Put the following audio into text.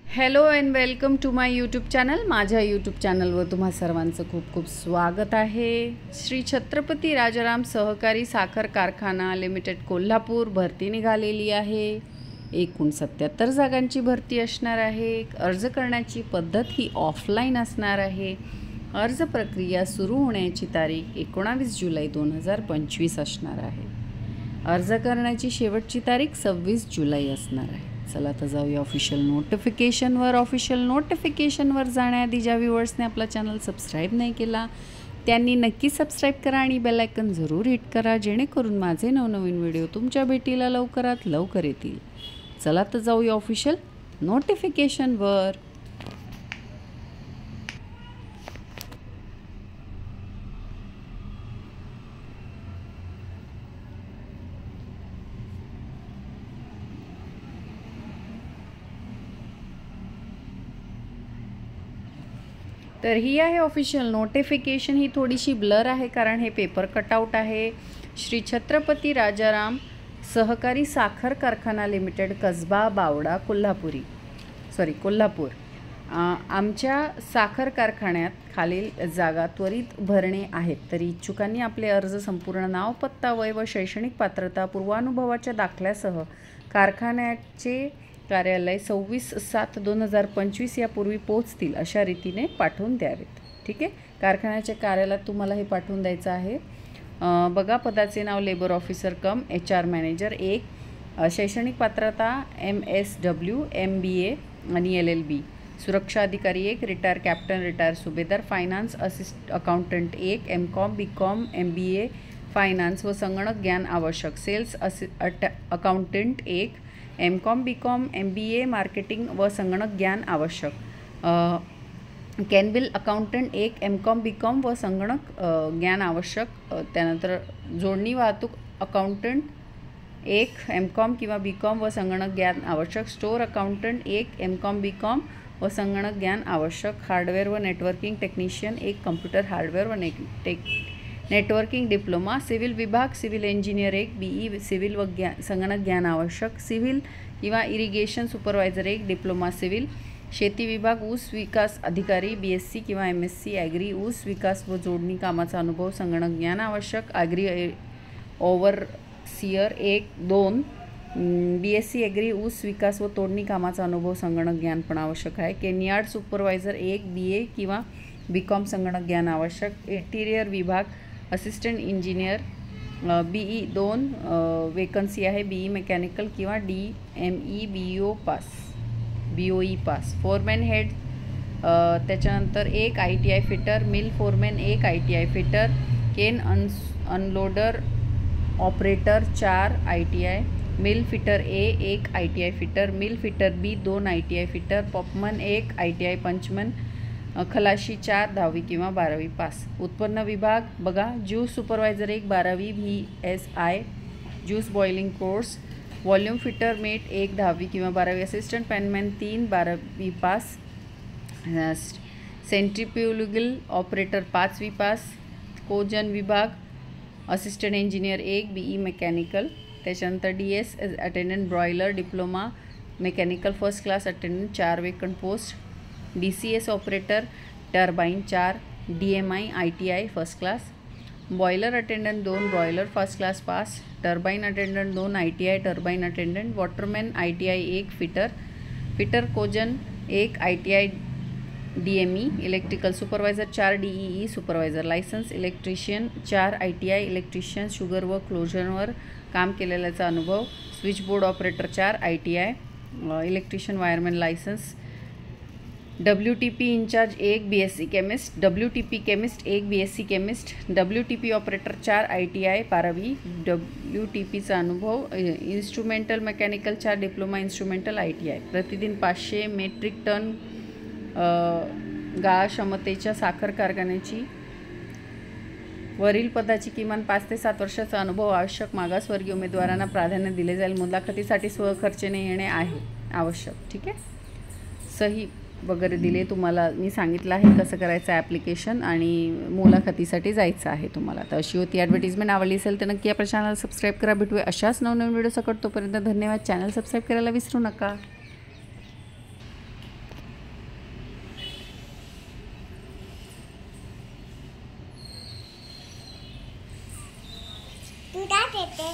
Hello and welcome to my YouTube channel. माझ्या YouTube चॅनलवर तुम्हा सर्वांचं खूप खूप स्वागत आहे। श्री छत्रपती राजाराम सहकारी साखर कारखाना लिमिटेड कोल्हापूर भरती निघालेली आहे। एकूण 77 जागांची भरती असणार आहे। अर्ज करण्याची पद्धत ही ऑफलाईन असणार आहे। अर्ज प्रक्रिया सुरू होण्याची तारीख 19 जुलै 2025 असणार आहे। अर्ज करण्याची शेवटची तारीख 26 जुलै असणार आहे। चला तर जाऊया ऑफिशियल नोटिफिकेशनवर। ऑफिशियल नोटिफिकेशनवर जाण्याआधी ज्या व्ह्यूअर्सने आपला चॅनल सबस्क्राईब नाही केला त्यांनी नक्की सबस्क्राईब करा आणि बेल आयकन जरूर हिट करा, जेणेकरून माझे नवनवीन व्हिडिओ तुमच्या भेटीला लवकरात लवकर येतील। चला तर जाऊया ऑफिशियल नोटिफिकेशनवर। तर ही आहे ऑफिशियल नोटिफिकेशन। ही थोडीशी ब्लर आहे कारण हे पेपर कटआउट आहे। श्री छत्रपती राजाराम सहकारी साखर कारखाना लिमिटेड, कसबा बावडा, कोल्हापूर। आमच्या साखर कारखान्यात खालील जागा त्वरित भरणे आहेत, तर इच्छुकांनी आपले अर्ज संपूर्ण नाव, पत्ता, वय व शैक्षणिक पात्रता, पूर्वानुभवाच्या दाखल्यासह कारखान्याचे कार्यालय 26/7/2025 यापूर्वी पोहोचतील अशा रीतीने पाठवून द्यावेत। ठीक आहे, कारखान्याच्या कार्यालयात तुम्हाला हे पाठवून द्यायचं आहे। बघा, पदाचे नाव लेबर ऑफिसर कम HR मॅनेजर 1, शैक्षणिक पात्रता MSW MBA आणि LLB, सुरक्षा अधिकारी 1, रिटायर कॅप्टन, रिटायर सुभेदार, finance accountant 1, MCOM BCOM MBA finance व संगणक ज्ञान आवश्यक, sales accountant 1, MCOM BCOM MBA marketing व संगणक ज्ञान आवश्यक, कॅनबिल अकाउंटंट 1, MCOM BCOM व संगणक ज्ञान आवश्यक। त्यानंतर जोडणी वाहतूक अकाउंटंट 1, MCOM किंवा BCOM व संगणक ज्ञान आवश्यक, स्टोअर अकाउंटंट 1, MCOM BCOM व संगणक ज्ञान आवश्यक, हार्डवेअर व नेटवर्किंग टेक्निशियन 1, कम्प्युटर हार्डवेअर व नेटवर्किंग डिप्लोमा, सिव्हिल विभाग सिव्हिल इंजिनियर 1, BE सिव्हिल व संगणक ज्ञान आवश्यक, सिव्हिल किंवा इरिगेशन सुपरवायझर 1, डिप्लोमा सिव्हिल, शेती विभाग ऊस विकास अधिकारी BSc किंवा MSc, ॲग्री ऊस विकास व जोडणी कामाचा अनुभव, संगणक ज्ञान आवश्यक, ॲग्री ओव्हरसियर 1, 2, BSc ॲग्री ऊस विकास व तोडणी कामाचा अनुभव, संगणक ज्ञान पण आवश्यक आहे, केनयार्ड सुपरवायझर 1, BA किंवा BCOM संगणक ज्ञान आवश्यक, इंटिरियर विभाग असिस्टंट इंजिनियर BE 2 वेकन्सी आहे, BE मेकॅनिकल किंवा DME BOE पास, फोरमॅन हेड त्याच्यानंतर 1 ITI fitter, mill foreman 1 ITI fitter, cane unloader operator 4 ITI, mill fitter A 1 ITI fitter, mill fitter B 2 ITI fitter, पॉपमन 1 ITI पंचमन, खलाशी 4 10वी किंवा 12वी पास। उत्पन्न विभाग बघा, ज्यूस सुपरवायझर 1 12वी VSI juice boiling course, volume fitter mate 1 10वी किंवा 12वी, असिस्टंट पॅनमॅन 3 12वी पास, सेंट्रिफ्युगल ऑपरेटर 5वी पास, कोजन विभाग असिस्टंट इंजिनियर 1 BE मेकॅनिकल, त्याच्यानंतर DS attendant boiler diploma mechanical first class attendant 4 vacant post, DCS operator turbine 4, DMI ITI first class, boiler attendant 2 boiler first class pass, turbine attendant 2 ITI turbine attendant, waterman ITI 1 fitter cogen 1 ITI DME, electrical supervisor 4 DEE supervisor, licence electrician 4 ITI electrician, sugar व क्लोजरवर काम केलेल्याचा अनुभव, switchboard operator 4 ITI electrician wireman licence, WTP incharge 1 BSc chemist, WTP chemist 1 BSc chemist, WTP operator 4 ITI 12वी, WTPचा अनुभव, instrumental mechanical 4 diploma instrumental ITI, प्रतिदिन 500 metric ton गाळा क्षमतेच्या साखर कारखान्याची वरील पदाची किमान 5 ते 7 वर्षाचा अनुभव आवश्यक, मागासवर्गीय उमेदवारांना प्राधान्य दिले जाईल, मुलाखतीसाठी स्वखर्चाने येणे आहे आवश्यक। ठीक आहे, सही वगैरे दिले तुम्हाला, मी सांगितलं आहे कसं करायचं ॲप्लिकेशन आणि मुलाखतीसाठी जायचं आहे तुम्हाला। तर अशी होती ॲडव्हर्टिजमेंट। आवडली असेल तर नक्की आपल्या चॅनल सबस्क्राईब करा। भेटूया अशाच नवनवीन व्हिडिओ सकट, तोपर्यंत धन्यवाद। चॅनल सबस्क्राईब करायला विसरू नका। दुधात येते